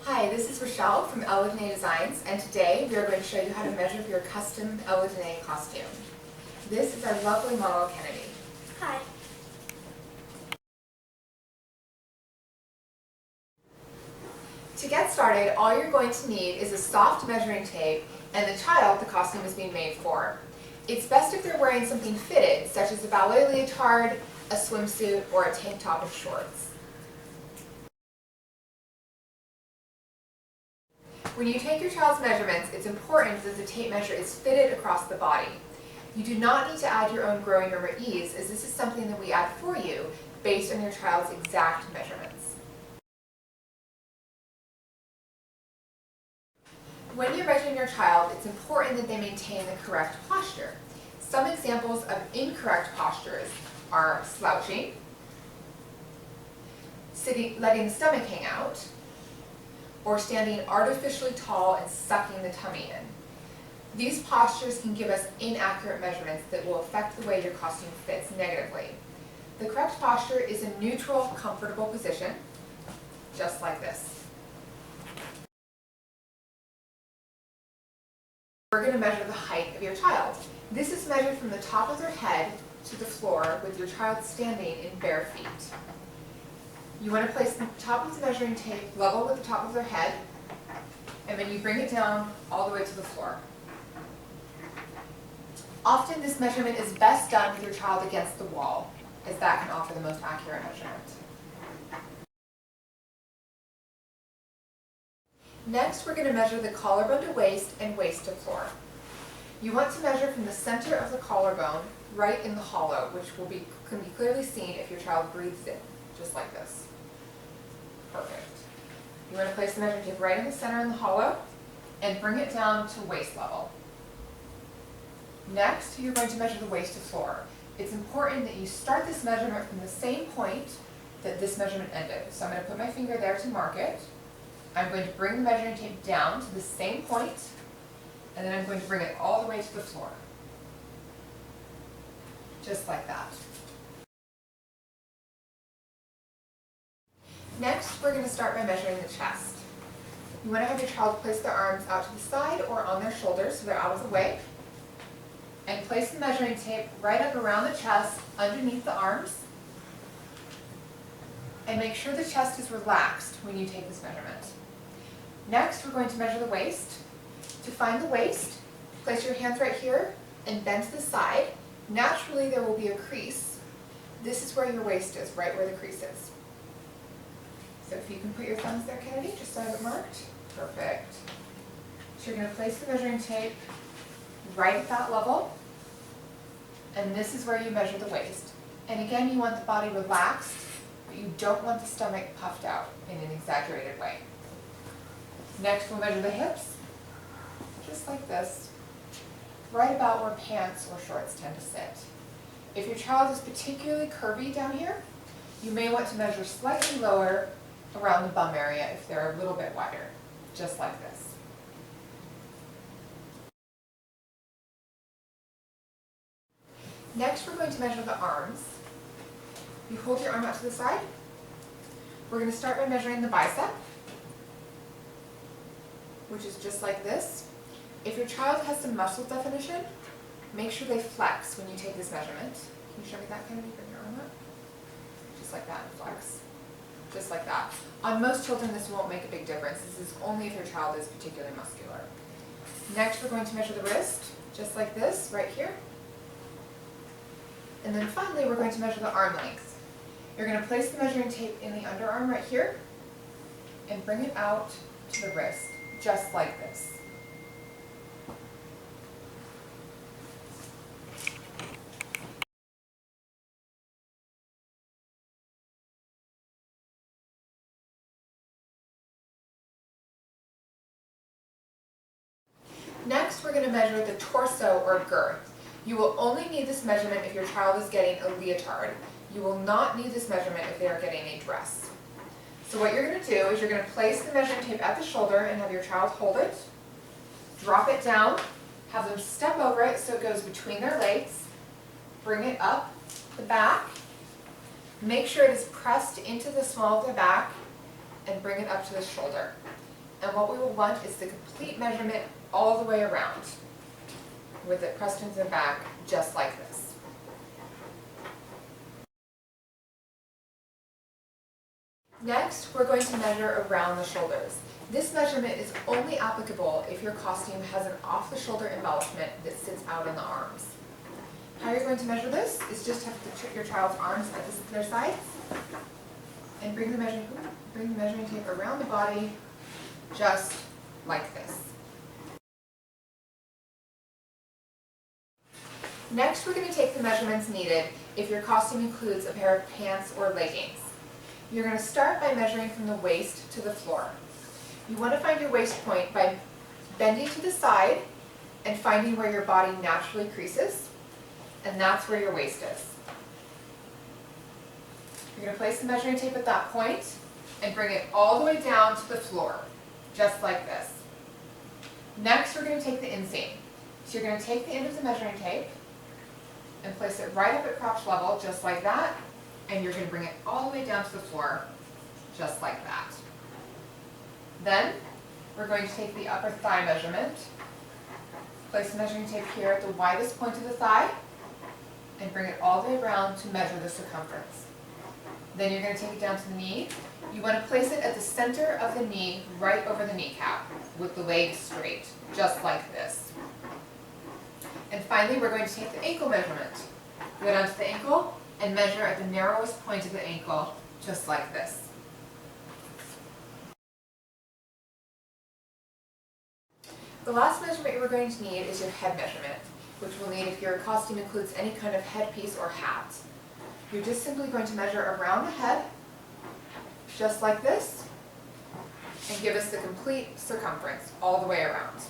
Hi, this is Rochelle from Ella Dynae Designs, and today we are going to show you how to measure for your custom Ella Dynae costume. This is our lovely model, Kennedy. Hi. To get started, all you're going to need is a soft measuring tape and the child the costume is being made for. It's best if they're wearing something fitted, such as a ballet leotard, a swimsuit, or a tank top and shorts. When you take your child's measurements, it's important that the tape measure is fitted across the body. You do not need to add your own growing room or ease, as this is something that we add for you based on your child's exact measurements. When you're measuring your child, it's important that they maintain the correct posture. Some examples of incorrect postures are slouching, letting the stomach hang out, or standing artificially tall and sucking the tummy in. These postures can give us inaccurate measurements that will affect the way your costume fits negatively. The correct posture is a neutral, comfortable position, just like this. We're going to measure the height of your child. This is measured from the top of their head to the floor with your child standing in bare feet. You want to place the top of the measuring tape level with the top of their head, and then you bring it down all the way to the floor. Often this measurement is best done with your child against the wall, as that can offer the most accurate measurement. Next, we're going to measure the collarbone to waist and waist to floor. You want to measure from the center of the collarbone right in the hollow, which can be clearly seen if your child breathes in, just like this. Perfect. You want to place the measuring tape right in the center in the hollow and bring it down to waist level. Next, you're going to measure the waist to floor. It's important that you start this measurement from the same point that this measurement ended. So I'm going to put my finger there to mark it. I'm going to bring the measuring tape down to the same point, and then I'm going to bring it all the way to the floor. Just like that. Next, we're going to start by measuring the chest. You want to have your child place their arms out to the side or on their shoulders so they're out of the way. And place the measuring tape right up around the chest, underneath the arms. And make sure the chest is relaxed when you take this measurement. Next, we're going to measure the waist. To find the waist, place your hands right here and bend to the side. Naturally, there will be a crease. This is where your waist is, right where the crease is. So if you can put your thumbs there, Kennedy, just so I have it marked. Perfect. So you're going to place the measuring tape right at that level. And this is where you measure the waist. And again, you want the body relaxed, but you don't want the stomach puffed out in an exaggerated way. Next, we'll measure the hips, just like this, right about where pants or shorts tend to sit. If your child is particularly curvy down here, you may want to measure slightly lower around the bum area if they're a little bit wider, just like this. Next, we're going to measure the arms. You hold your arm out to the side. We're going to start by measuring the bicep, which is just like this. If your child has some muscle definition, make sure they flex when you take this measurement. Can you show me that, Kennedy? Bring your arm up. Just like that, and flex. Just like that. On most children, this won't make a big difference. This is only if your child is particularly muscular. Next, we're going to measure the wrist, just like this, right here. And then finally, we're going to measure the arm length. You're going to place the measuring tape in the underarm right here and bring it out to the wrist, just like this. Next, we're going to measure the torso or girth. You will only need this measurement if your child is getting a leotard. You will not need this measurement if they are getting a dress. So what you're going to do is you're going to place the measuring tape at the shoulder and have your child hold it, drop it down, have them step over it so it goes between their legs, bring it up the back, make sure it is pressed into the small of the back, and bring it up to the shoulder. and what we will want is the complete measurement all the way around, with it pressed into the back, just like this. Next, we're going to measure around the shoulders. This measurement is only applicable if your costume has an off-the-shoulder embellishment that sits out on the arms. How you're going to measure this is just have your child's arms at their sides, and bring the measuring tape around the body, just like this. Next, we're going to take the measurements needed if your costume includes a pair of pants or leggings. You're going to start by measuring from the waist to the floor. You want to find your waist point by bending to the side and finding where your body naturally creases, and that's where your waist is. You're going to place the measuring tape at that point and bring it all the way down to the floor, just like this. Next, we're going to take the inseam. So you're going to take the end of the measuring tape and place it right up at crotch level, just like that, and you're going to bring it all the way down to the floor, just like that. Then, we're going to take the upper thigh measurement, place the measuring tape here at the widest point of the thigh, and bring it all the way around to measure the circumference. Then you're going to take it down to the knee. You want to place it at the center of the knee, right over the kneecap, with the leg straight, just like this. And finally, we're going to take the ankle measurement. Go down to the ankle and measure at the narrowest point of the ankle, just like this. The last measurement you're going to need is your head measurement, which we'll need if your costume includes any kind of headpiece or hat. You're just simply going to measure around the head, just like this, and give us the complete circumference all the way around.